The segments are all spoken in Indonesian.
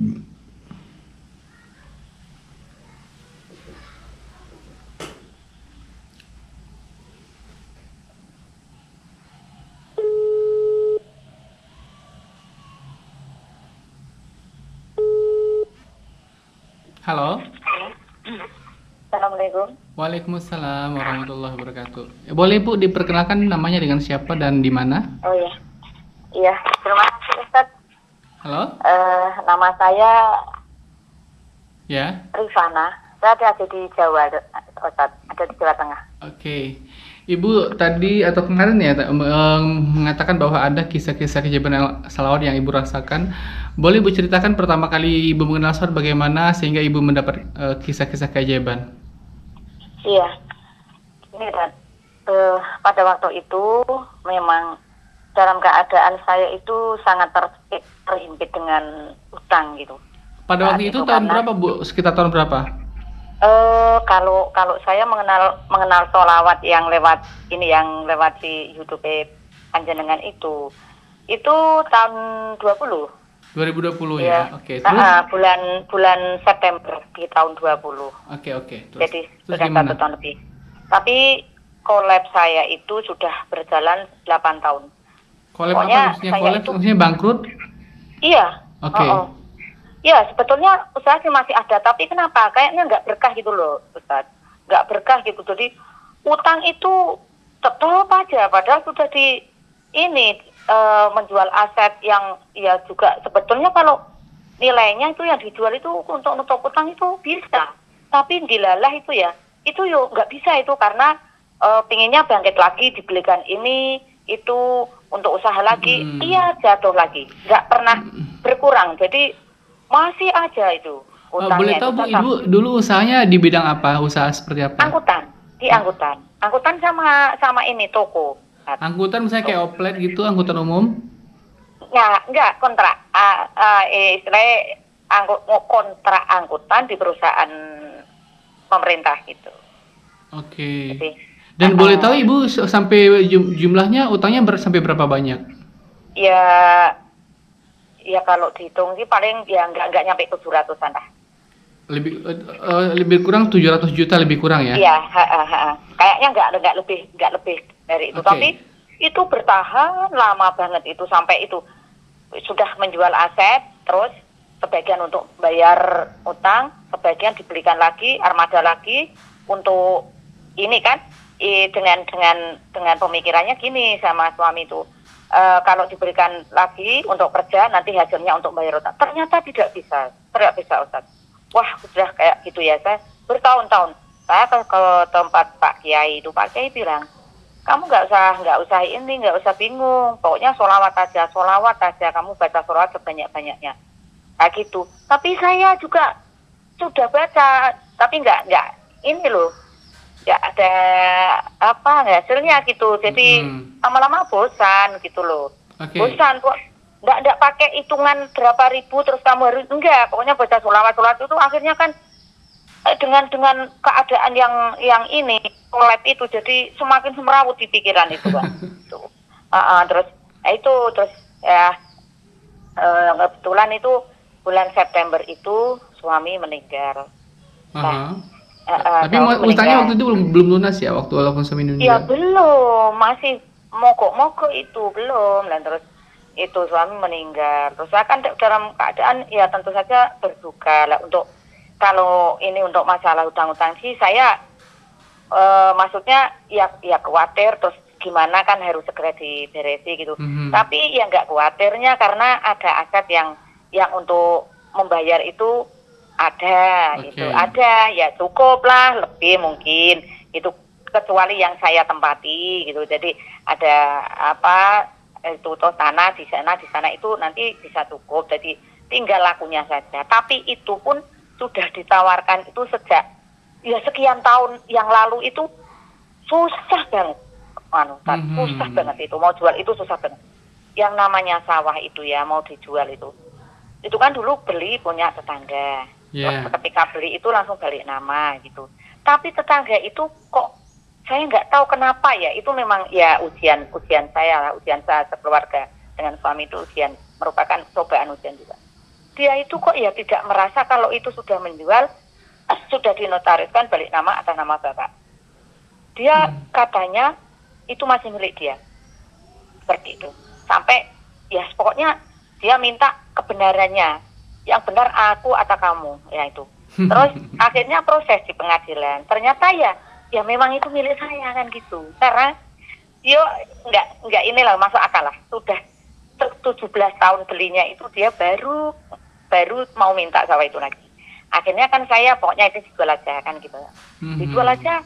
Halo. Assalamualaikum. Waalaikumsalam warahmatullahi wabarakatuh. Boleh Bu diperkenalkan namanya dengan siapa dan di mana? Oh iya, iya. Terima kasih Ustaz. Halo? Nama saya Ya. Rifana. Saya ada di Jawa, Ustaz. Ada di Jawa Tengah. Oke. Ibu tadi atau kemarin ya mengatakan bahwa ada kisah-kisah keajaiban salawat yang Ibu rasakan. Boleh Ibu ceritakan pertama kali Ibu mengenal salawat bagaimana sehingga Ibu mendapat kisah-kisah keajaiban? Iya. Ini Ustaz. Pada waktu itu memang dalam keadaan saya itu sangat terhimpit dengan utang gitu. Pada Saat waktu itu itu tahun karena berapa Bu? Sekitar tahun berapa? kalau saya mengenal sholawat yang lewat ini, yang lewat si YouTube Panjenengan itu tahun 20. 2020 Ya, ya. Oke, terus? bulan bulan September di tahun 20. Oke. Jadi Terus sudah gimana? 1 tahun lebih. Tapi collab saya itu sudah berjalan 8 tahun. Collab apa Pokoknya maksudnya? saya Collab itu maksudnya bangkrut? iya. Oke. Ya, sebetulnya usaha sih masih ada, tapi kenapa? Kayaknya nggak berkah gitu loh, Ustaz. Nggak berkah gitu. Jadi utang itu tetap aja, padahal sudah di ini menjual aset yang ya juga sebetulnya kalau nilainya itu yang dijual itu untuk nutup utang itu bisa, tapi dilalah itu ya, itu yo nggak bisa itu karena pinginnya bangkit lagi, dibelikan ini itu untuk usaha lagi, iya jatuh lagi, nggak pernah berkurang. Jadi masih aja itu Boleh utangnya itu tahu Bu, tetap. Ibu dulu usahanya di bidang apa? Usaha seperti apa? Angkutan, di angkutan sama ini toko. Angkutan misalnya kayak oplet gitu, angkutan umum? Enggak kontrak. Istilahnya kontrak angkutan di perusahaan pemerintah gitu. Oke. Jadi Dan boleh tahu Ibu sampai jumlahnya utangnya sampai berapa banyak? ya ya kalau dihitung sih paling ya enggak nyampe 700-an lah. Lebih kurang 700 juta lebih kurang ya? Iya, kayaknya enggak lebih dari itu. Oke. Tapi itu bertahan lama banget itu sampai itu sudah menjual aset, terus sebagian untuk bayar utang, sebagian dibelikan lagi, armada lagi untuk ini kan dengan pemikirannya gini sama suami itu. Kalau diberikan lagi untuk kerja nanti hasilnya untuk bayar utang. Ternyata tidak bisa Ustaz. Wah, sudah kayak gitu ya, saya bertahun-tahun. Saya ke tempat Pak Kiai itu, Pak Kiai bilang, kamu nggak usah ini, nggak usah bingung. Pokoknya sholawat aja. Kamu baca sholawat sebanyak-banyaknya. Nah gitu. Tapi saya juga sudah baca, tapi nggak ini loh, nggak ada hasilnya gitu. Jadi lama-lama bosan gitu loh. Oke. Bosan kok. Nggak pakai hitungan berapa ribu terus kamu harus enggak. Pokoknya baca sholawat itu akhirnya kan dengan keadaan yang ini collab itu jadi semakin semrawut di pikiran itu kan. Terus ya kebetulan itu bulan September itu suami meninggal. Tapi utangnya waktu itu belum lunas ya, waktu walaupun suami meninggal? Ya belum, masih mogok itu belum. Dan terus itu suami meninggal. Terus saya kan dalam keadaan ya tentu saja berduka lah. Untuk kalau ini untuk masalah utang-utang sih saya maksudnya ya khawatir terus gimana kan harus segera diberesi gitu. Tapi ya nggak khawatirnya karena ada aset yang untuk membayar itu ada gitu. Ada ya cukup lah, lebih mungkin itu kecuali yang saya tempati gitu. Jadi ada itu toh tanah di sana itu nanti bisa cukup, jadi tinggal lakunya saja. Tapi itu pun sudah ditawarkan itu sejak ya sekian tahun yang lalu itu susah banget, susah banget itu mau jual itu susah banget. Yang namanya sawah itu ya mau dijual itu kan dulu beli punya tetangga, terus ketika beli itu langsung balik nama gitu. Tapi tetangga itu kok saya nggak tahu kenapa ya, itu memang ya ujian saya sekeluarga dengan suami itu merupakan cobaan ujian juga. dia itu kok ya tidak merasa kalau itu sudah menjual, sudah dinotariskan balik nama atas nama bapak. Dia katanya itu masih milik dia, seperti itu. Sampai ya pokoknya dia minta kebenarannya, yang benar aku atau kamu, ya itu. Terus akhirnya proses di pengadilan, ternyata ya memang itu milik saya kan gitu. Karena dia nggak inilah masuk akal lah, sudah 17 tahun belinya itu dia baru mau minta sawah itu lagi. Akhirnya kan saya pokoknya itu dijual aja kan gitu. Dijual aja,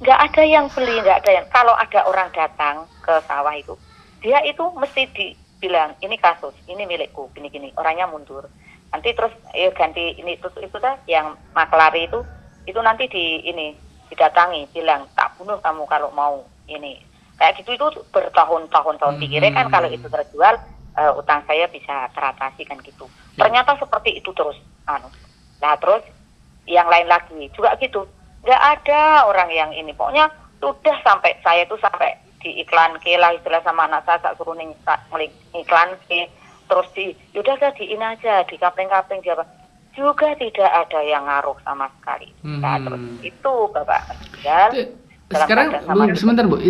nggak ada yang beli, nggak ada yang. Kalau ada orang datang ke sawah itu, dia itu mesti dibilang ini kasus, ini milikku, gini-gini. Orangnya mundur. Nanti terus ganti ini itu dah yang maklari itu nanti didatangi, bilang tak bunuh kamu kalau mau ini. Kayak gitu itu bertahun-tahun pikirnya kan kalau itu terjual utang saya bisa teratasi kan gitu. Ternyata seperti itu terus. Nah terus yang lain lagi juga gitu. Nggak ada orang yang ini. Pokoknya sudah sampai saya itu sampai diiklan ke lah istilah sama anak saya suruh iklan ke. Terus yaudah diin aja, di kapling-kapling dia juga tidak ada yang ngaruh sama sekali. Nah terus itu Bapak tinggal. Sekarang Bu, sebentar Bu,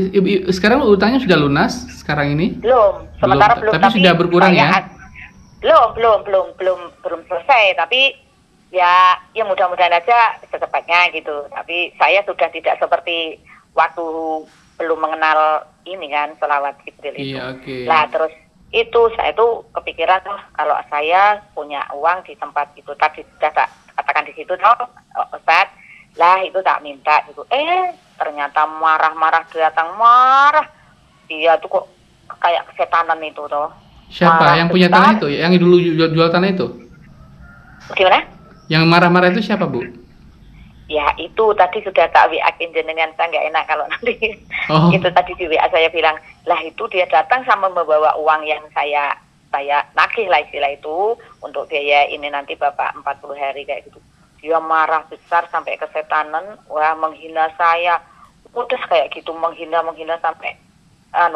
sekarang utangnya sudah lunas sekarang ini? Belum, sementara belum. Tapi sudah berkurang ya? Belum selesai. Tapi ya mudah-mudahan aja secepatnya gitu. Tapi saya sudah tidak seperti waktu belum mengenal ini kan selawat Jibril itu. Iya, okay. Lah terus itu saya tuh kepikiran kalau saya punya uang di tempat itu tadi sudah tak katakan di situ Ustaz, lah itu tak minta gitu. Ternyata marah-marah, datang marah. Dia tuh kok kayak kesetanan itu toh. Siapa marah yang punya tanah itu? Yang dulu jual tanah itu? Gimana? Yang marah-marah itu siapa, Bu? Ya itu tadi sudah tak WA-in jenengan, saya nggak enak kalau nanti itu tadi di WA saya bilang, lah itu dia datang sama membawa uang yang saya nagih lah istilah itu untuk biaya ini nanti Bapak 40 hari kayak gitu. Dia marah besar sampai kesetanan, wah menghina saya, udah kayak gitu menghina sampai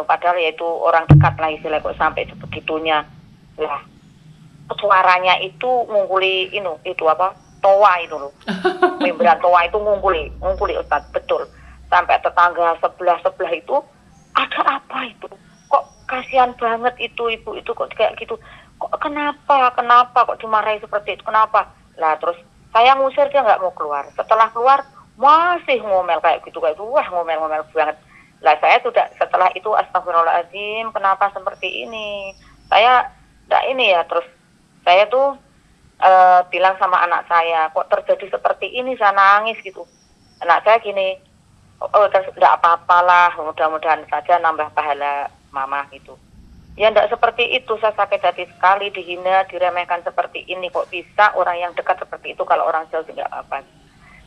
padahal ya itu orang dekat lah istilah kok sampai sebegitunya. Lah suaranya itu ngungkuli itu apa? Toa itu loh. Membran toa itu ngungkuli Ustaz, betul. Sampai tetangga sebelah itu ada apa itu? Kok kasihan banget itu ibu itu kok kayak gitu. Kok kenapa kok dimarahi seperti itu? Kenapa? Lah terus saya ngusir dia nggak mau keluar. Setelah keluar masih ngomel kayak gitu. Wah ngomel banget. Lah saya sudah setelah itu astagfirullahaladzim, kenapa seperti ini? Saya enggak ini ya, terus saya tuh bilang sama anak saya, kok terjadi seperti ini, saya nangis gitu. Anak saya gini, enggak apa-apalah, mudah-mudahan saja nambah pahala mama gitu. Ya enggak seperti itu, saya sakit hati sekali, dihina, diremehkan seperti ini, kok bisa orang yang dekat seperti itu, kalau orang jauh enggak apa-apa.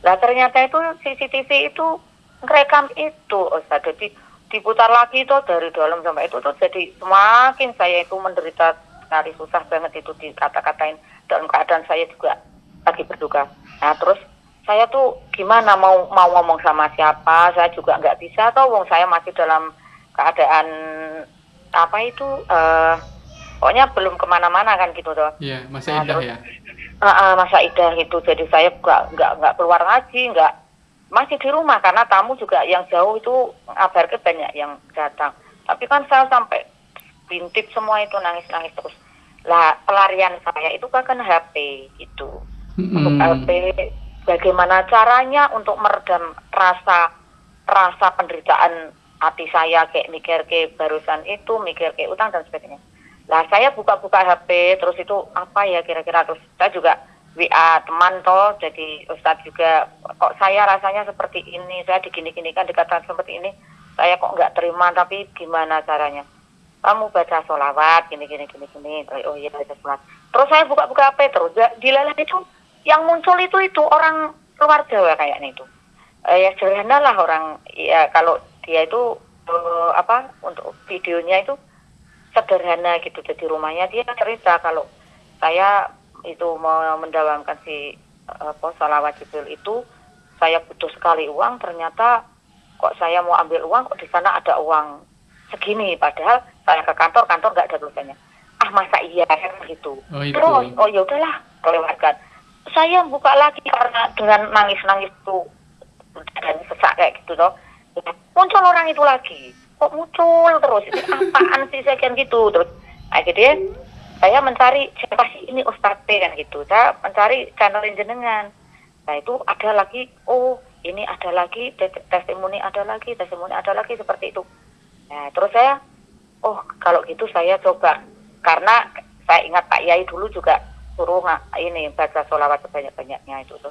Lah ternyata itu CCTV itu ngerekam itu, Ustaz. Jadi diputar lagi itu dari dalam sampai itu tuh jadi semakin saya itu menderita sekali, susah banget itu dikata-katain dalam keadaan saya juga lagi berduka. Nah terus saya tuh gimana mau ngomong sama siapa, saya juga nggak bisa toh, wong saya masih dalam keadaan apa itu pokoknya belum kemana-mana kan gitu toh. Iya, masa idah ya. Masa idah itu, jadi saya nggak keluar ngaji, masih di rumah karena tamu juga yang jauh itu ngabarkan banyak yang datang. Tapi kan saya sampai bintip semua itu, nangis terus. Lah pelarian saya itu kan HP itu. Untuk HP bagaimana caranya untuk meredam rasa penderitaan hati saya, kayak mikir ke barusan itu, mikir ke utang dan sebagainya. Lah saya buka-buka HP terus itu apa ya kira-kira, terus saya juga WA teman toh, jadi Ustadz juga kok saya rasanya seperti ini, saya digini-ginikan, dikatakan seperti ini, saya kok nggak terima, tapi gimana caranya? Kamu baca sholawat, gini. Oh iya baca sholawat. Terus saya buka-buka HP terus, dilalah itu yang muncul itu orang luar Jawa kayaknya itu. Ya sederhana lah orang, ya kalau dia itu untuk videonya itu sederhana gitu. Jadi rumahnya dia cerita kalau saya itu mau mendawamkan si sholawat Jibril itu, saya butuh sekali uang, ternyata kok saya mau ambil uang, kok di sana ada uang segini, padahal saya ke kantor nggak ada tulisannya. ah masa iya gitu. Oh, itu. Terus oh ya udahlah kelewatkan. Saya buka lagi karena dengan nangis-nangis tuh dan sesak kayak gitu toh. Muncul orang itu lagi. Kok muncul terus? Ini apaan sih saya kan gitu. Terus akhirnya saya mencari siapa sih ini Ustadz P kan gitu. Saya mencari channel jenengan. Nah itu ada lagi, oh ini ada lagi testimoni ada lagi seperti itu. Nah terus saya, oh kalau gitu saya coba, karena saya ingat Pak Yai dulu juga suruh ini baca sholawat sebanyak-banyaknya itu tuh.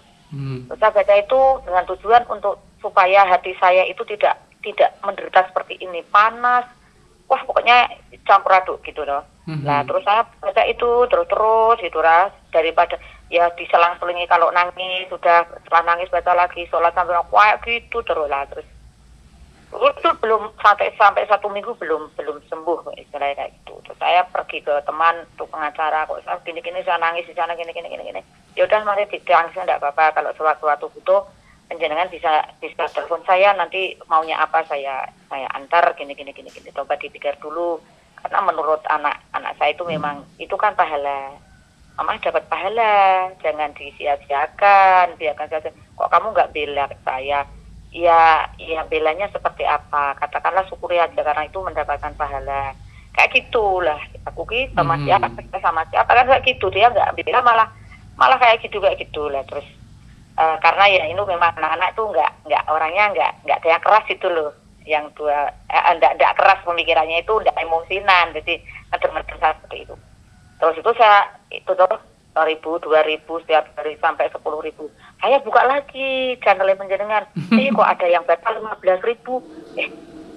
Terus saya baca itu dengan tujuan untuk supaya hati saya itu tidak menderita seperti ini, panas, wah pokoknya campur aduk gitu loh. Nah terus saya baca itu terus gitu Ras, daripada ya diselang-selingi kalau nangis, sudah setelah nangis baca lagi sholat sampai kayak gitu terus lah. Terus itu belum sampai 1 minggu belum sembuh istilahnya kayak gitu. Terus saya pergi ke teman untuk pengacara, kok saya gini saya nangis di sana gini. Ya udah mari ditangis enggak apa-apa, kalau sewaktu-waktu butuh penjenengan bisa telepon saya, nanti maunya apa saya antar gini. Coba dipikir dulu, karena menurut anak saya itu memang itu kan pahala. Mama dapat pahala, jangan disia-siakan, biarkan saja. Kok kamu nggak bela saya? Ya belanya seperti apa? Katakanlah syukuri aja karena itu mendapatkan pahala. Kayak gitulah. Aku sama siapa kan kayak gitu, dia nggak bela malah kayak gitu lah. Terus karena ya ini memang anak-anak tuh nggak orangnya nggak kayak keras itu loh. Yang nggak keras pemikirannya, itu nggak emosinan, jadi ngedem-ngedem seperti itu. Terus itu saya itu tuh 1.000, 2.000 setiap hari sampai 10.000. Saya buka lagi channel penjenengan. Kok ada yang batal 15.000?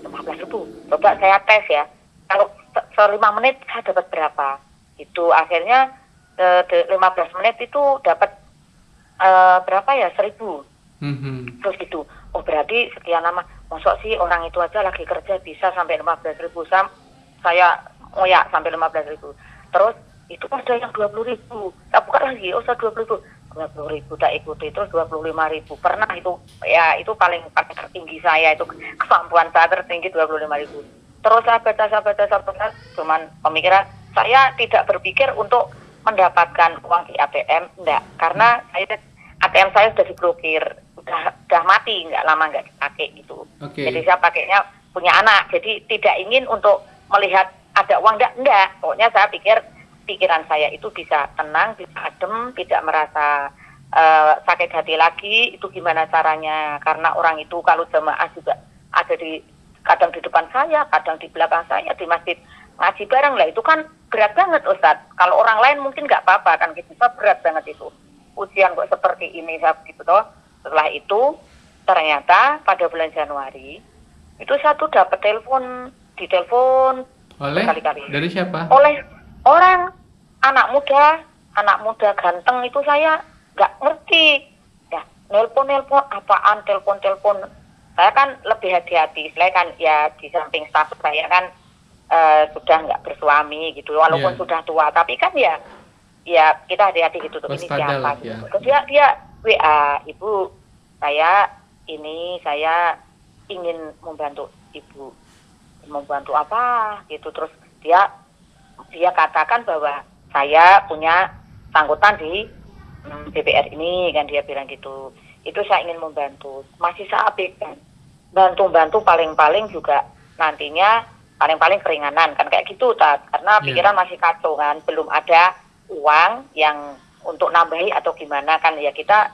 15.000. Coba saya tes ya. Kalau 5 menit saya dapat berapa? Itu akhirnya 15 menit itu dapat berapa ya? 1.000. Terus gitu. Oh berarti sekian lama. Masuk sih orang itu aja lagi kerja bisa sampai 15.000. Saya ngoyak sampai 15.000. Terus itu ada yang 20.000. Tak buka lagi, usah 20.000 tak ikuti, terus 25.000. Pernah itu, ya itu paling tertinggi saya, itu kemampuan saya tertinggi 25.000. Terus saya baca, cuman pemikiran saya tidak berpikir untuk mendapatkan uang di ATM, enggak, karena ATM saya sudah diblokir, udah mati, nggak lama nggak dipakai gitu. Okay. Jadi saya pakainya punya anak, jadi tidak ingin untuk melihat ada uang, enggak. Pokoknya saya pikiran saya itu bisa tenang, bisa adem, tidak merasa sakit hati lagi. Itu gimana caranya? Karena orang itu kalau jemaah juga ada kadang di depan saya, kadang di belakang saya, di masjid ngaji bareng lah. Itu kan berat banget Ustadz. Kalau orang lain mungkin nggak apa-apa kan, gitu, berat banget itu. Ujian kok seperti ini, gitu toh. Setelah itu ternyata pada bulan Januari itu saya tuh dapat ditelepon berkali-kali. Dari siapa? Oleh orang anak muda ganteng itu. Saya nggak ngerti ya, nelpon apaan, telepon saya kan lebih hati-hati. Saya kan ya di samping status saya kan sudah nggak bersuami gitu, walaupun sudah tua, tapi kan ya kita hati-hati gitu. Ini siapa gitu. Terus dia WA, ibu saya ingin membantu ibu. Membantu apa gitu. Terus dia katakan bahwa saya punya tanggutan di DPR ini kan, dia bilang gitu. Itu saya ingin membantu, masih saya abaikan. Bantu paling-paling juga nantinya paling-paling keringanan kan kayak gitu karena pikiran masih kacau kan, belum ada uang yang untuk nambahi atau gimana kan, ya kita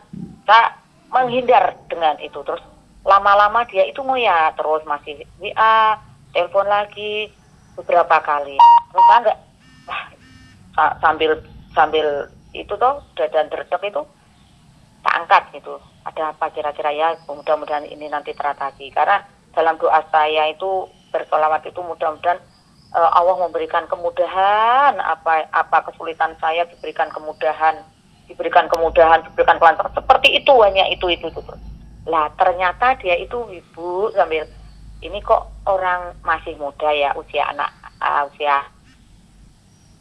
menghindar dengan itu. Terus lama-lama dia itu ngoyak terus, masih WA, telepon lagi beberapa kali. Terus saya enggak sambil itu toh dadan derdek itu tak angkat gitu. Ada apa kira-kira ya, mudah-mudahan ini nanti teratasi. Karena dalam doa saya itu bersolawat itu mudah-mudahan Allah memberikan kemudahan, apa kesulitan saya diberikan kemudahan, diberikan kelancaran. Seperti itu, hanya itu. Lah ternyata dia itu ibu sambil ini kok orang masih muda ya, usia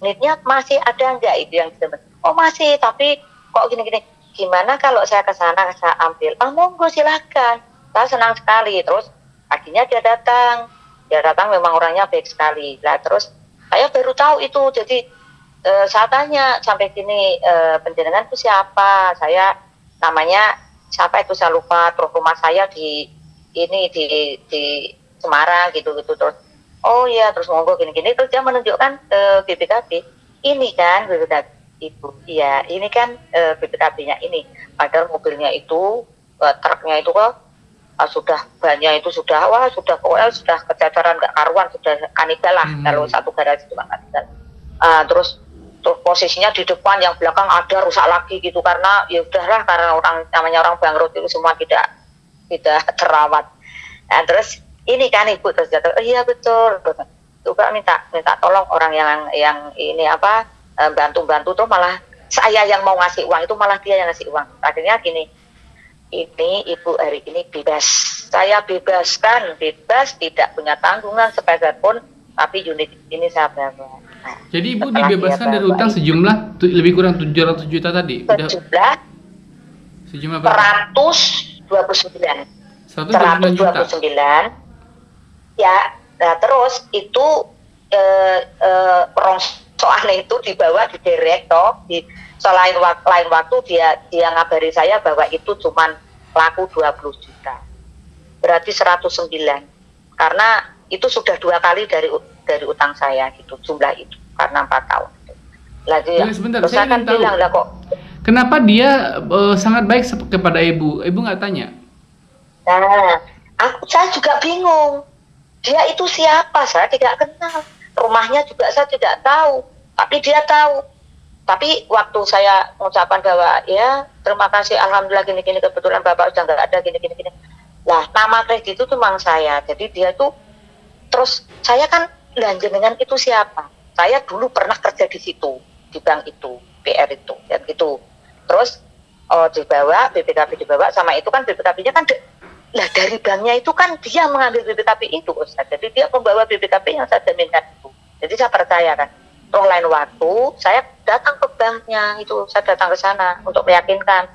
menitnya masih ada enggak itu yang disebut. Oh masih, tapi kok gini-gini. Gimana kalau saya ke sana saya ambil? Monggo silakan. Saya senang sekali. Terus paginya dia datang memang orangnya baik sekali. Lah terus Saya baru tahu itu. Jadi saya tanya sampai gini, penjenengan itu siapa? Saya namanya siapa itu saya lupa. Terus rumah saya di ini di Semarang gitu-gitu. Terus oh iya, terus monggo gini-gini. Terus dia menunjukkan BPKB. Ini kan BPKB Ibu. Iya, ini kan BPKB-nya ini. Padahal mobilnya itu, truknya itu kok sudah banyak itu sudah pokoknya sudah kecakaran nggak karuan, sudah kanibal lah. Kalau satu garasi cuma kanibal. Terus posisinya di depan, yang belakang ada rusak lagi gitu, karena ya udahlah, karena namanya orang bangkrut itu semua tidak terawat. Nah, terus ini kan Ibu terus jatuh, iya betul. Coba minta tolong orang yang ini apa bantu tuh, malah saya yang mau ngasih uang, itu malah dia yang ngasih uang. Akhirnya gini, ini Ibu hari ini bebas, saya bebaskan, bebas, tidak punya tanggungan sepeser pun, tapi unit ini saya bawa. Nah, jadi Ibu dibebaskan dari utang sejumlah lebih kurang 700 juta tadi. Sejumlah berapa? 129 juta. Ya. Nah, terus itu rongsokan itu dibawa di direct toh, lain waktu dia ngabari saya bahwa itu cuman laku 20 juta. Berarti 109. Karena itu sudah 2 kali dari utang saya gitu, jumlah itu, karena 4 tahun. Lagi ya, sebentar, saya kan bilang lah kok. Kenapa dia sangat baik kepada Ibu? Ibu nggak tanya? Nah, saya juga bingung. Dia itu siapa? Saya tidak kenal. Rumahnya juga saya tidak tahu. Tapi dia tahu. Tapi waktu saya mengucapkan bahwa ya terima kasih, alhamdulillah gini-gini, kebetulan Bapak sudah nggak ada gini-gini. Lah, nama kredit itu memang saya. Jadi dia tuh, terus saya kan belanja dengan itu siapa? Saya dulu pernah kerja di situ, di bank itu, PR itu, dan gitu. Terus dibawa, BPKB dibawa, sama itu kan BPKB-nya kan lah dari banknya itu kan dia mengambil BPKB itu, Ustaz. Jadi dia membawa BPKB yang saya jaminkan itu. Jadi saya percaya kan. Roh lain waktu saya datang ke banknya itu, saya datang ke sana untuk meyakinkan.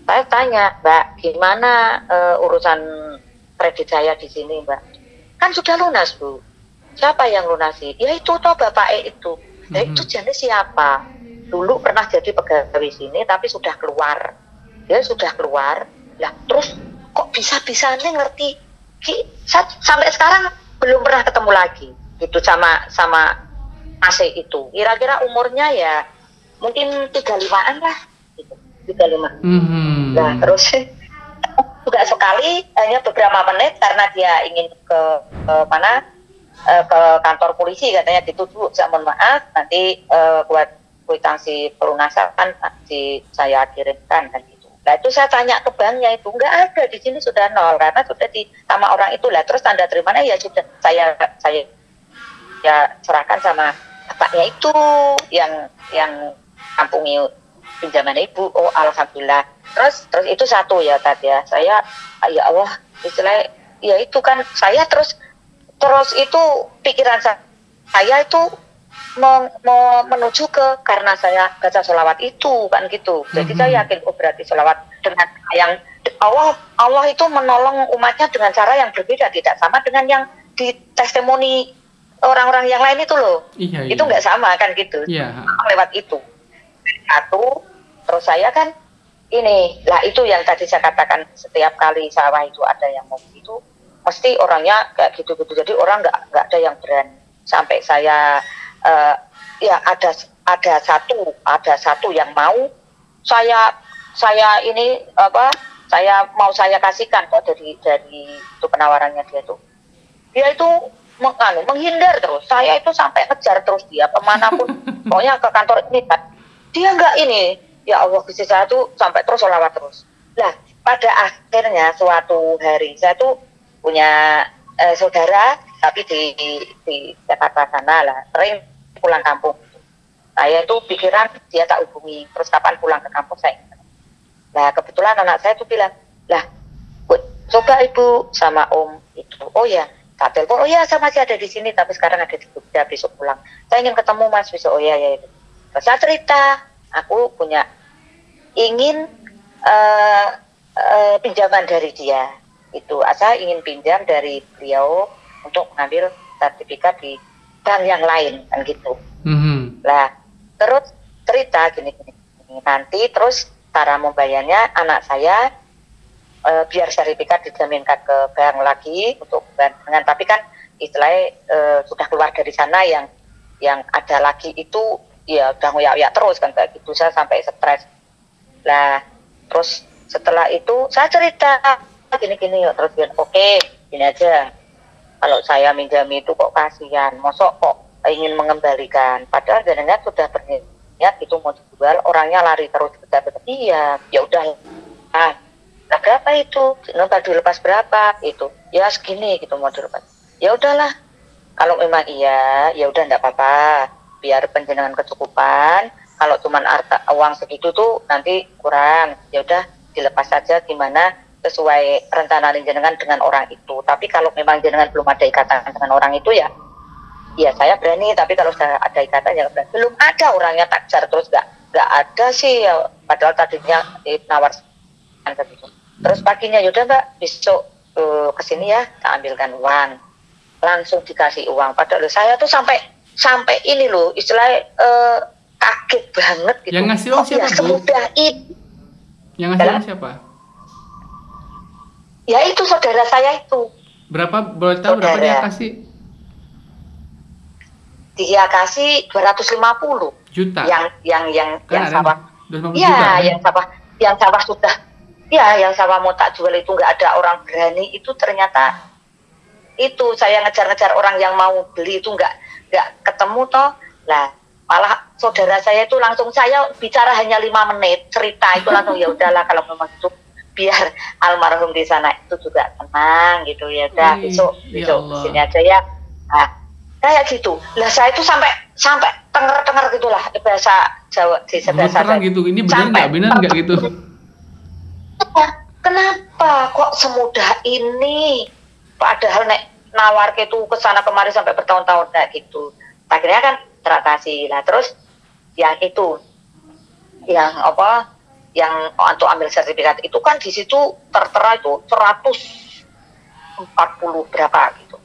Saya tanya, Mbak, gimana urusan kredit saya di sini, Mbak? Kan sudah lunas, Bu. Siapa yang lunasi? Ya itu toh Bapak itu. Nah, itu jenis siapa? Dulu pernah jadi pegawai sini, tapi sudah keluar. Dia sudah keluar. Lah, terus kok bisa-bisanya ngerti? Sampai sekarang belum pernah ketemu lagi gitu sama AC itu. Kira-kira umurnya ya mungkin 35-an lah gitu. 35. Nah, terus juga sekali hanya beberapa menit karena dia ingin ke kantor polisi, katanya dituduh. Saya mohon maaf, nanti buat kwitansi pelunasan saya kirimkan kan gitu. Nah, itu saya tanya ke banknya, itu nggak ada, di sini sudah 0 karena sudah sama orang itu lah. Terus tanda terimanya ya sudah saya ya serahkan sama bapaknya itu yang kampungi pinjaman Ibu. Oh, alhamdulillah. Terus itu satu ya tadi ya. Saya ya Allah, istilahnya ya itu kan saya terus itu pikiran saya itu mau menuju ke, karena saya baca sholawat itu kan gitu. Jadi saya yakin berarti sholawat dengan yang Allah itu menolong umatnya dengan cara yang berbeda, tidak sama dengan yang di testimoni orang-orang yang lain itu loh. Iya. Itu nggak sama kan gitu. Iya. Lewat itu. Satu, terus saya kan ini lah, itu yang tadi saya katakan, setiap kali sawah itu ada yang mau itu pasti orangnya kayak gitu. Jadi orang nggak ada yang berani. Sampai saya ya ada satu yang mau saya ini apa, saya kasihkan kok dari itu penawarannya dia itu menghindar terus. Saya itu sampai ngejar terus dia kemanapun, pokoknya ke kantor ini kan dia nggak ini. Ya Allah, Gusti, saya tuh sampai terus sholawat terus. Nah, pada akhirnya suatu hari saya tuh punya saudara tapi di Jakarta sana lah, sering pulang kampung. Saya itu pikiran dia tak hubungi, terus kapan pulang ke kampung saya. Nah, kebetulan anak saya tuh bilang, lah coba Ibu sama Om itu. Oh ya, tak telepon. Oh ya, saya masih ada di sini tapi sekarang ada di Jogja, besok pulang. Saya ingin ketemu Mas besok. Oh ya itu. Terus saya cerita, aku ingin pinjaman dari dia. Itu saya ingin pinjam dari beliau untuk mengambil sertifikat di bank yang lain kan gitu. Mhm. Lah terus cerita gini. Nanti terus cara membayarnya anak saya biar sertifikat dijaminkan ke bank lagi untuk dengan, tapi kan istilahnya sudah keluar dari sana yang ada lagi itu ya udah ngoyak-ngoyak terus kan kayak gitu, saya sampai stres. Lah terus setelah itu saya cerita gini yuk, terus bilang oke, gini aja, kalau saya minjam itu kok kasihan, mosok kok ingin mengembalikan, padahal jenengan sudah berniat itu mau dijual, orangnya lari terus kejar. Iya, ya udah. Nah, berapa itu? Nggak dilepas berapa? Itu ya segini gitu mau dilepas. Ya udahlah. Kalau memang iya, ya udah enggak apa-apa. Biar penjenengan kecukupan. Kalau cuma uang segitu tuh nanti kurang. Ya udah dilepas saja gimana sesuai rencana jenengan dengan orang itu. Tapi kalau memang jenengan belum ada ikatan dengan orang itu ya saya berani. Tapi kalau sudah ada ikatan ya berani. Belum ada orangnya takjar terus nggak ada sih. Ya, padahal tadinya nawar gitu. Terus paginya yaudah Mbak besok kesini ya, tak ambilkan uang, langsung dikasih uang. Padahal saya tuh sampai ini loh istilahnya kaget banget gitu. Yang ngasih uang siapa, Bu? Semudah itu. Yang ngasih uang siapa? Ya itu saudara saya itu. Berapa, boleh tahu berapa dia kasih? Dia kasih 250 juta. Yang Kan sawah. 250 Iya, juta, kan? yang sawah sudah. Ya, yang sawah mau tak jual itu nggak ada orang berani, itu ternyata itu saya ngejar-ngejar orang yang mau beli itu nggak ketemu toh. Lah malah saudara saya itu langsung, saya bicara hanya 5 menit cerita itu langsung ya udahlah kalau memang itu biar almarhum di sana itu juga tenang gitu ya udah besok sini aja ya. Nah kayak gitu. Lah saya itu sampai tenger gitulah bahasa Jawa di sebelah sana gitu. Ini benar nggak gitu? Kenapa kok semudah ini? Padahal nawar itu kesana kemari sampai bertahun-tahun kayak gitu. Akhirnya kan teratasi. Nah terus yang itu, yang apa? Yang untuk ambil sertifikat itu kan di situ tertera itu 140 berapa gitu.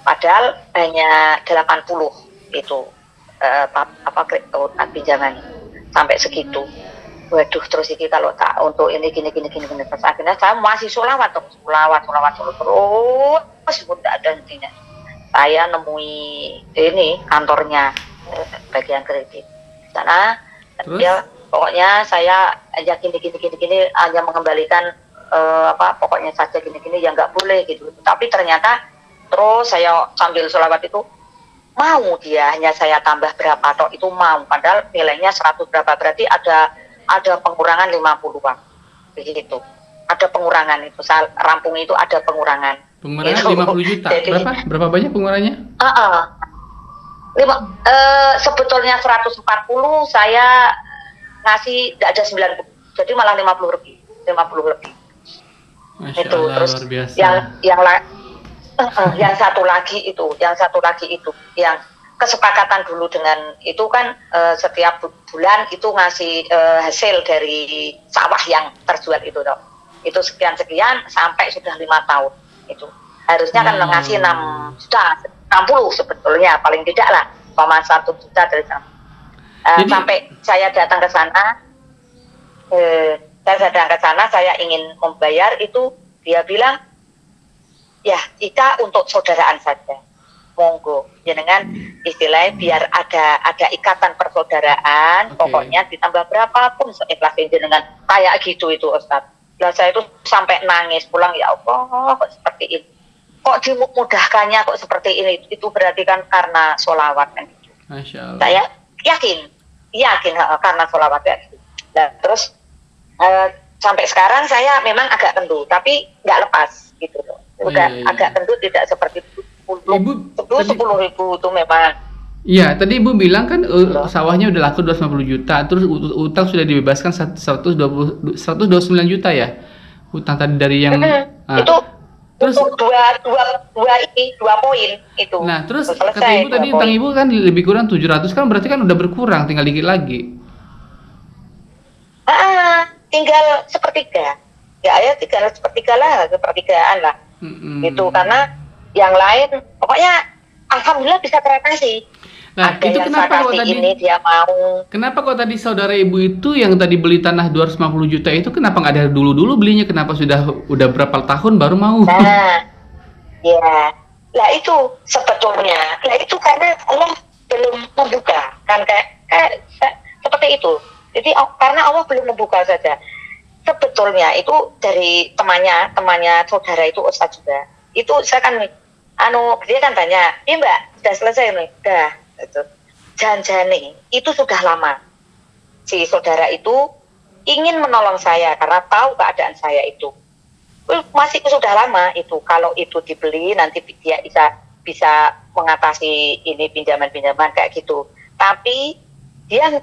Padahal hanya 80 itu pinjaman sampai segitu. Waduh, terus ini kalau tak untuk ini gini. Terus akhirnya saya masih sholawat terus tidak ada intinya. Saya nemui ini kantornya bagian kredit sana. Dia pokoknya saya aja gini hanya mengembalikan pokoknya saja gini yang nggak boleh gitu. Tapi ternyata terus saya sambil sholawat itu mau dia hanya saya tambah berapa toh itu mau, padahal nilainya 100 berapa, berarti ada pengurangan 50 Bang. Begitu. Ada pengurangan itu. Rampung itu ada pengurangan. Pengurangan itu 50 juta. Jadi, berapa banyak pengurangannya? Sebetulnya 140, saya ngasih tidak ada 90. Jadi malah 50 lebih. Masya itu Allah, terus luar biasa. yang satu lagi itu yang kesepakatan dulu dengan itu kan setiap bulan itu ngasih hasil dari sawah yang terjual itu dok. Itu sekian sampai sudah 5 tahun itu. Harusnya kan ngasih 6 juta, 60 sebetulnya paling tidak lah, 1 juta dari sana. Sampai saya datang ke sana, saya ingin membayar itu, dia bilang, ya Ika untuk saudaraan saja. Monggo, jenengan istilahnya biar ada ikatan persaudaraan, pokoknya ditambah berapapun seikhlasnya jenengan, kayak gitu itu Ustadz. Lah saya itu sampai nangis pulang, ya Allah kok seperti ini, kok dimudahkannya kok seperti ini, itu berarti kan karena sholawat kan gitu. Masya Allah. Saya yakin karena sholawat ya. Nah, terus sampai sekarang saya memang agak kendut, tapi nggak lepas gitu loh. Udah agak kendut, tidak seperti itu. 10.000 itu memang. Iya, tadi Ibu bilang kan sawahnya udah laku 250 juta, terus utang sudah dibebaskan 129 juta ya? Utang tadi dari yang itu terus dua poin itu. Nah, terus kata Ibu tadi utang Ibu kan lebih kurang 700, kan berarti kan udah berkurang, tinggal dikit lagi. Tinggal sepertiga. Ya, tinggal sepertigaan lah. Gitu, karena yang lain pokoknya alhamdulillah bisa teratasi. Nah, Ada itu yang kenapa saya kok kasih tadi ini dia mau. kenapa kok tadi saudara ibu itu yang tadi beli tanah 250 juta itu kenapa nggak dari dulu-dulu belinya? Kenapa udah berapa tahun baru mau? Nah, ya, lah itu sebetulnya, lah itu karena Allah belum membuka, kan seperti itu. Jadi karena Allah belum membuka saja. Sebetulnya itu dari temannya saudara itu Ustadz juga. Itu saya kan, dia kan tanya, iya Mbak, sudah selesai nih, udah. Itu janjane itu sudah lama. Si saudara itu ingin menolong saya karena tahu keadaan saya itu. Masih sudah lama itu, kalau itu dibeli nanti dia bisa mengatasi ini pinjaman-pinjaman kayak gitu. Tapi dia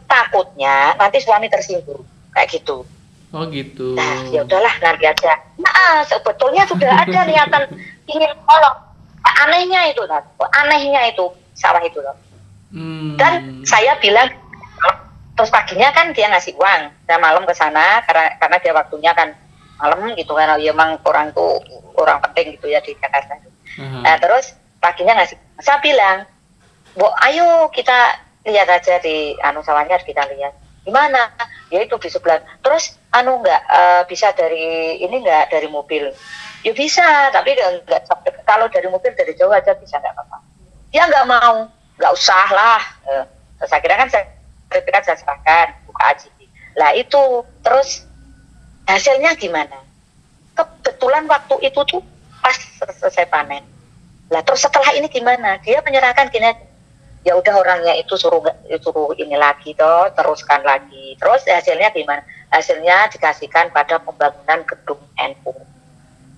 takutnya nanti suami tersinggung kayak gitu. Oh gitu. Nah, ya udahlah nanti aja. Nah, sebetulnya sudah ada niatan ingin menolong. Anehnya itu sawah itu loh. Dan saya bilang, terus paginya kan dia ngasih uang, saya malam ke sana karena dia waktunya kan malam gitu kan, ya emang orang tuh orang penting gitu ya di Jakarta. Nah, terus paginya ngasih, saya bilang, Bu, ayo kita lihat aja di sawahnya, kita lihat gimana, ya itu di sebelah. Terus bisa dari mobil. Ya bisa, tapi enggak, kalau dari mobil dari jauh aja bisa, nggak apa-apa. Dia nggak mau, nggak usah lah. Terus akhirnya kan saya serahkan, buka aja. Lah itu, terus hasilnya gimana? Kebetulan waktu itu tuh pas selesai panen. Lah terus setelah ini gimana? Dia menyerahkan gini, ya udah orangnya itu suruh ini lagi toh, teruskan lagi. Terus hasilnya gimana? Hasilnya dikasihkan pada pembangunan gedung NU.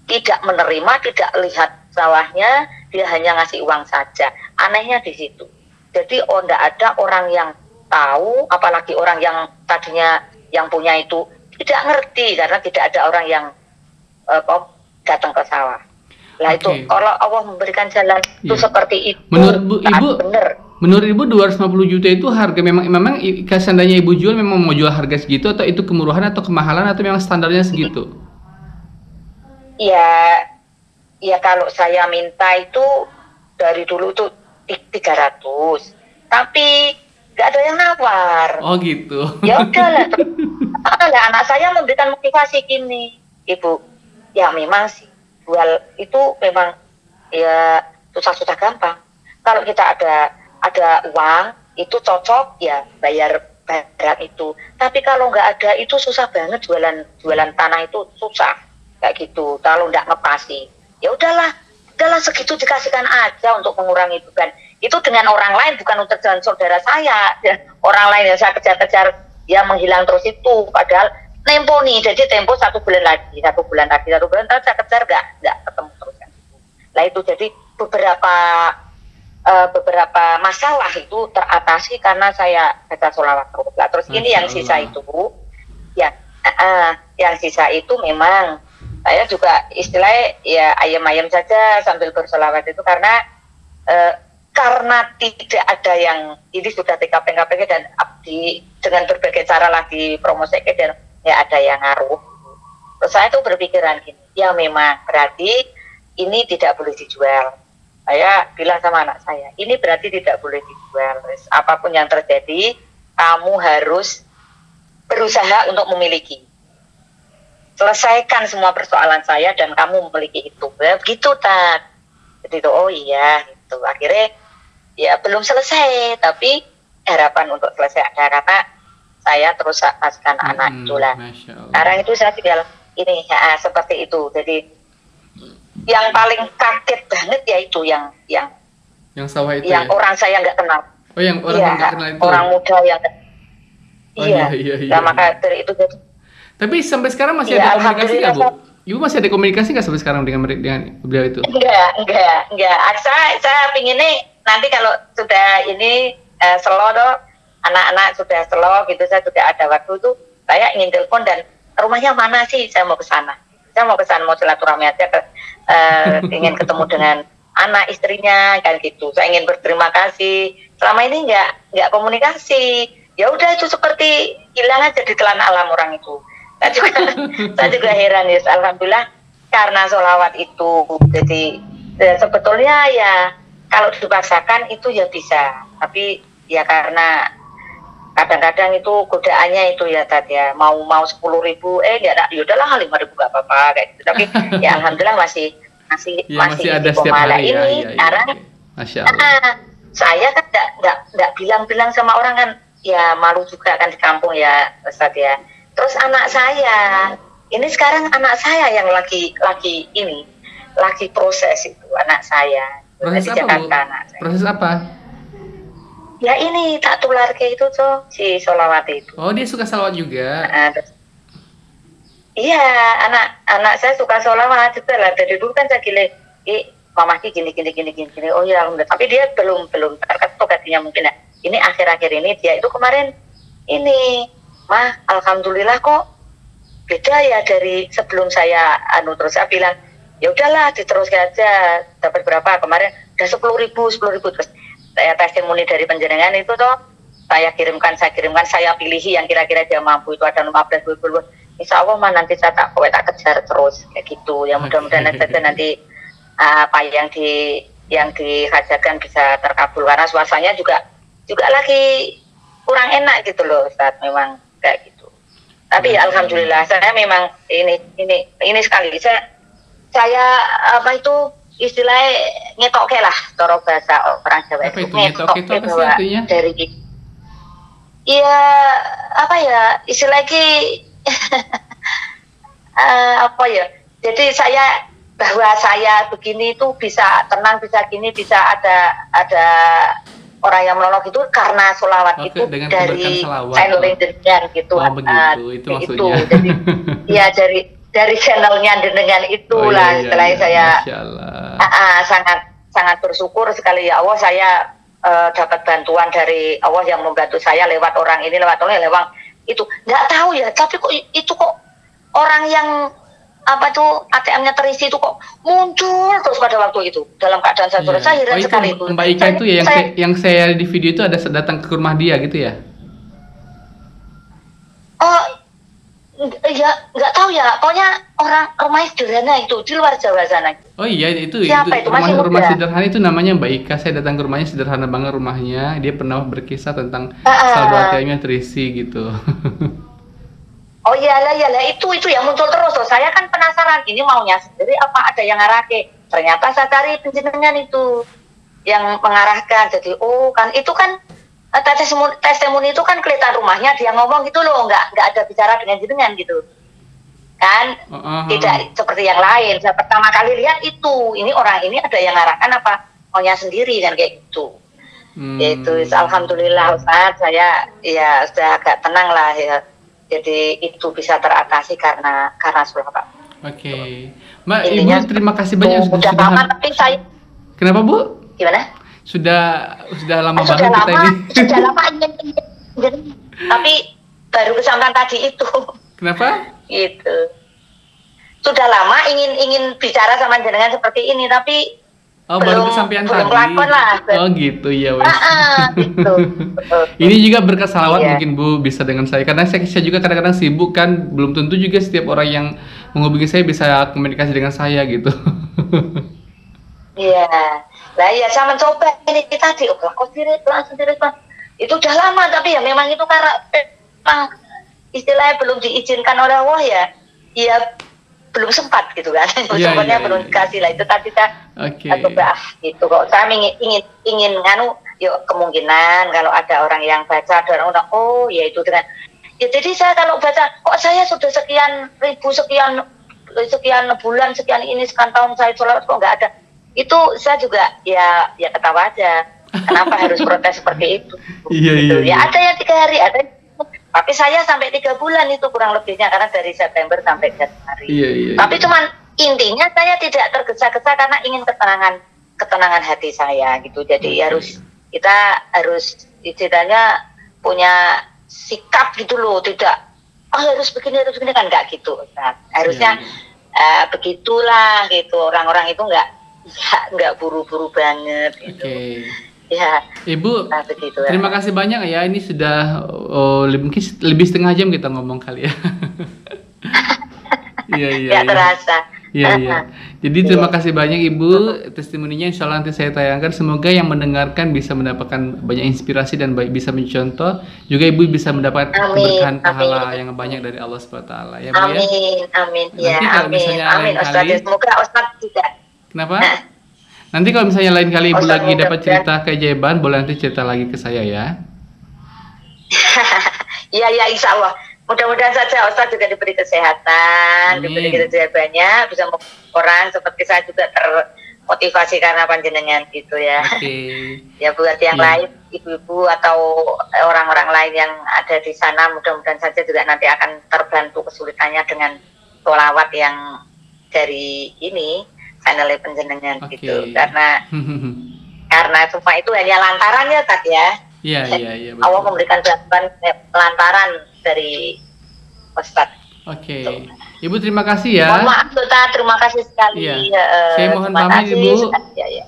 Tidak menerima, tidak lihat sawahnya, dia hanya ngasih uang saja. Anehnya di situ. Jadi enggak ada orang yang tahu, apalagi orang yang tadinya yang punya itu tidak ngerti karena tidak ada orang yang datang ke sawah. Lah itu kalau Allah memberikan jalan itu seperti itu. Menurut Ibu 250 juta itu harga memang seandainya Ibu jual memang mau jual harga segitu, atau itu kemurahan atau kemahalan atau memang standarnya segitu? Ya kalau saya minta itu dari dulu tuh 300, tapi nggak ada yang nawar. Oh gitu. Ya udahlah. Anak saya memberikan motivasi gini, Ibu. Ya memang sih jual itu memang ya susah gampang. Kalau kita ada uang itu cocok ya bayar barang itu. Tapi kalau nggak ada itu susah banget, jualan tanah itu susah kayak gitu. Kalau nggak ngepasi, ya udahlah segitu dikasihkan aja untuk mengurangi beban. Itu dengan orang lain, bukan untuk dengan saudara saya. Orang lain yang saya kejar-kejar dia menghilang terus itu, padahal tempo nih, jadi tempo 1 bulan lagi, terus saya kejar nggak ketemu terus kan. Nah itu jadi beberapa masalah itu teratasi karena saya baca sholawat terus. Nah, terus ini yang sisa itu, yang sisa itu memang saya juga istilahnya ya ayam-ayam saja sambil bersolawat itu karena tidak ada yang ini sudah TKP dan dengan berbagai cara lah dipromosikan dan ya ada yang ngaruh. Terus saya tuh berpikiran gini, ya memang berarti ini tidak boleh dijual. Saya bilang sama anak saya, ini berarti tidak boleh dijual. Apapun yang terjadi, kamu harus berusaha untuk memiliki. Selesaikan semua persoalan saya dan kamu memiliki itu. Begitu tak. Jadi itu oh iya gitu. Akhirnya ya belum selesai, tapi harapan untuk selesai ada karena saya terus kasihkan anak itu lah. Sekarang itu saya tinggal ini seperti itu. Jadi yang paling kaget banget ya itu yang sawah itu yang orang saya nggak kenal. Oh yang orang nggak kenal itu. Orang muda yang iya. Maka dari itu jadi. Tapi sampai sekarang masih ada komunikasi nggak, Bu? Ibu masih ada komunikasi nggak sampai sekarang dengan beliau itu? Enggak. Saya pinginnya nanti kalau sudah ini selo toh, anak-anak sudah selo gitu, saya sudah ada waktu itu, saya ingin telepon dan rumahnya mana sih, saya mau ke sana. Mau silaturahmi aja, ingin ketemu dengan anak istrinya kan gitu. Saya ingin berterima kasih. Selama ini nggak komunikasi. Ya udah itu seperti hilang aja di telan alam orang itu. Saya juga heran ya, alhamdulillah karena sholawat itu jadi Ya, sebetulnya ya kalau dipaksakan itu ya bisa, tapi ya karena kadang-kadang itu godaannya itu ya tadi ya mau 10.000 nggak, ya udahlah 5.000 nggak apa-apa kayak gitu. Tapi ya alhamdulillah masih Ya, masih ada setiap istiqomah. hari ya. Ini Iya, sekarang oke. Masya Allah. saya kan nggak bilang-bilang sama orang kan, ya malu juga kan di kampung ya Ustaz ya. Terus anak saya ini sekarang anak saya yang lagi proses itu anak saya. Proses Di apa, Bu? Jakarta anak saya. Proses apa? Ya ini tak tular kayak itu tuh si Solawati itu. Oh, dia suka salawat juga. Iya, anak saya suka sholawat juga lah. Dari dulu kan saya gile, mama gini. Oh ya, tapi dia belum terketuk hatinya mungkin ya. Ini akhir-akhir ini dia itu kemarin ini, mah, alhamdulillah kok beda ya dari sebelum saya terus saya bilang, ya udahlah diteruskan aja. Dapat berapa kemarin? Udah 10.000 terus saya testimoni dari penjenengan itu toh saya kirimkan, saya pilihi yang kira-kira dia mampu, itu ada 15.000. Insya Allah mah nanti saya tak kejar terus kayak gitu. Ya mudah-mudahan saja nanti apa yang dihajarkan bisa terkabul, karena suasananya juga lagi kurang enak gitu loh Ustaz, memang kayak gitu. Tapi ya alhamdulillah saya memang ini sekali saya apa itu istilahnya ngetoke lah cara bahasa orang Jawa. Apa itu ngetoke itu apa sih artinya? Dari iya apa ya istilahnya apa ya, jadi bahwa saya begini itu bisa tenang, bisa gini, bisa ada orang yang menolong itu karena sholawat itu dari channeling jenengan gitu. Oh begitu, itu maksudnya. Jadi ya dari channelnya jenengan itulah istilahnya saya sangat bersyukur sekali ya Allah, saya dapat bantuan dari Allah yang membantu saya lewat orang ini, lewat itu. Nggak tahu ya, tapi kok itu kok orang yang apa tuh ATM-nya terisi itu kok muncul terus pada waktu itu dalam keadaan saya saya heran sekali itu. Mbak Ika itu ya yang saya di video itu ada datang ke rumah dia gitu ya? Oh ya nggak tahu ya, pokoknya orang rumahnya sederhana itu di luar Jawa sana. Oh iya itu siapa itu rumah sederhana itu namanya Mbak Ika. Saya datang ke rumahnya, sederhana banget rumahnya. Dia pernah berkisah tentang saldo ATM-nya terisi gitu. Oh iyalah itu yang muncul terus loh. Saya kan penasaran ini maunya sendiri apa ada yang ngarake. Ternyata saya cari penjenengan itu yang mengarahkan. Jadi kan itu kan testimoni itu kan kelihatan rumahnya dia ngomong gitu loh, nggak ada bicara dengan jenengan gitu kan. Tidak seperti yang lain. Saya pertama kali lihat itu, ini orang ini ada yang ngarahkan apa maunya sendiri kan kayak gitu. Itu alhamdulillah Ustaz, saya ya sudah agak tenang lah ya. Jadi itu bisa teratasi karena sholawat. Oke. Mbak, Ibu terima kasih banyak sudah lama, tapi saya. Kenapa Bu? Gimana? Sudah lama banget kita ini. Sudah lama ingin, tapi baru kesampaian tadi itu. Kenapa? Gitu. Sudah lama ingin bicara sama jenengan seperti ini, tapi baru kesampaian tadi. Lah. Oh gitu ya wes. Gitu. Ini juga berkat salawat mungkin Bu bisa dengan saya, karena saya juga kadang-kadang sibuk kan, belum tentu juga setiap orang yang menghubungi saya bisa komunikasi dengan saya gitu. Iya. Lah ya saya mencoba ini tadi langsung direspon. Itu udah lama tapi ya memang itu karena istilahnya belum diizinkan oleh Allah ya. Ya belum sempat gitu kan. Sebenarnya belum dikasih lah itu tadi saya coba gitu kok. Saya ingin yuk kemungkinan kalau ada orang yang baca, ada orang ya itu dengan ya, jadi saya kalau baca kok saya sudah sekian ribu sekian bulan sekian tahun saya sholat kok nggak ada. Itu saya juga ya ketawa aja. Kenapa harus protes seperti itu? Gitu. Ya ada yang 3 hari, ada tapi saya sampai 3 bulan itu kurang lebihnya, karena dari September sampai Januari. Tapi cuman intinya saya tidak tergesa-gesa karena ingin ketenangan hati saya gitu. Jadi kita harus istilahnya punya sikap gitu loh, tidak harus begini kan nggak gitu. Nah, harusnya begitulah gitu. Orang-orang itu nggak buru-buru banget gitu. Ya, Ibu, begitu, terima kasih banyak ya. Ini sudah mungkin lebih setengah jam kita ngomong kali ya. Iya. Terasa. Iya, iya. Jadi Iya. terima kasih banyak Ibu testimoninya. Insya Allah nanti saya tayangkan. Semoga yang mendengarkan bisa mendapatkan banyak inspirasi dan bisa mencontoh. Juga Ibu bisa mendapat Amin, keberkahan amin, pahala yang banyak dari Allah Subhanahu wa taala. Ya Bu ya. amin, amin, ya, Nanti kalau amin, misalnya amin, lain Ustadz. Ya, kali, semoga Ustadz juga, kenapa? Nanti kalau misalnya lain kali Ibu Ustadz lagi dapat mudah-mudahan. cerita keajaiban, boleh nanti cerita lagi ke saya ya. Iya, ya, insya Allah. Mudah-mudahan saja Ustadz juga diberi kesehatan, diberi Amin. kerjaan banyak, bisa membantu orang seperti saya juga termotivasi karena panjenengan gitu ya. Oke. Ya buat yang Iya. lain, ibu-ibu atau orang-orang lain yang ada di sana, mudah-mudahan saja juga nanti akan terbantu kesulitannya dengan sholawat yang dari ini channel panjenengan Oke. gitu. Karena semua itu hanya lantaran ya Tat ya. Iya, iya, iya, Allah betul. memberikan bantuan lantaran dari Ustadz. Oke. Ibu terima kasih ya. Mohon maaf Ustadz, terima kasih sekali. Iya. Saya mohon Terima pamit kasih. Ibu. Ya, ya.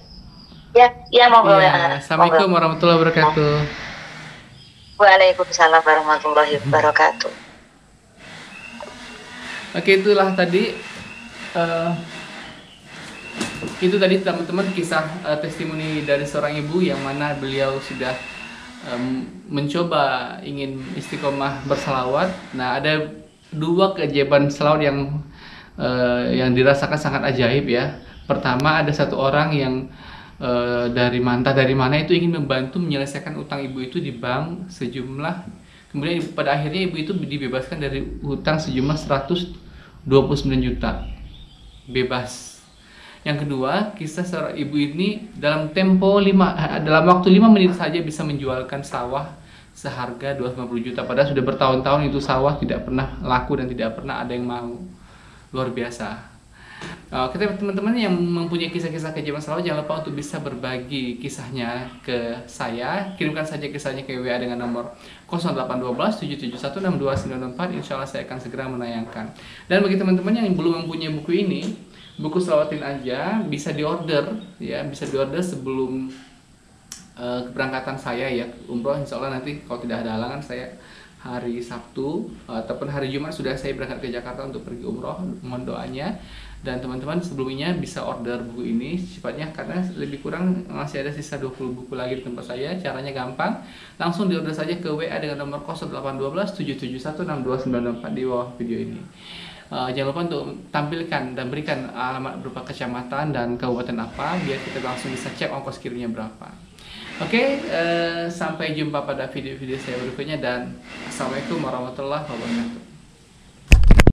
Ya, monggo ya. Iya. Assalamualaikum warahmatullahi wabarakatuh. Waalaikumsalam warahmatullahi wabarakatuh. Oke, itulah tadi eh, itu tadi teman-teman kisah testimoni dari seorang ibu yang mana beliau sudah mencoba ingin istiqomah bersalawat. Nah, ada dua keajaiban salawat yang dirasakan sangat ajaib ya. Pertama, ada satu orang yang dari mana itu ingin membantu menyelesaikan utang ibu itu di bank sejumlah, kemudian pada akhirnya ibu itu dibebaskan dari hutang sejumlah 129 juta bebas. Yang kedua, kisah seorang ibu ini dalam waktu 5 menit saja bisa menjualkan sawah seharga 250 juta, padahal sudah bertahun-tahun itu sawah tidak pernah laku dan tidak pernah ada yang mau. Luar biasa. Kita teman-teman yang mempunyai kisah-kisah keajaiban salawat, jangan lupa untuk bisa berbagi kisahnya ke saya. Kirimkan saja kisahnya ke WA dengan nomor 0812 771 62964. Insya Allah saya akan segera menayangkan. Dan bagi teman-teman yang belum mempunyai buku ini, buku Selawatin Aja, bisa diorder ya, bisa diorder sebelum keberangkatan saya ya umroh. Insya Allah nanti kalau tidak ada halangan saya hari Sabtu ataupun hari Jumat sudah saya berangkat ke Jakarta untuk pergi umroh. Mohon doanya. Dan teman-teman sebelumnya bisa order buku ini sifatnya, karena lebih kurang masih ada sisa 20 buku lagi di tempat saya. Caranya gampang, langsung diorder saja ke WA dengan nomor 0812 771 62964 di bawah video ini. Jangan lupa untuk tampilkan dan berikan alamat berupa kecamatan dan kabupaten apa, biar kita langsung bisa cek ongkos kirimnya berapa. Oke, sampai jumpa pada video-video saya berikutnya, dan assalamualaikum warahmatullahi wabarakatuh.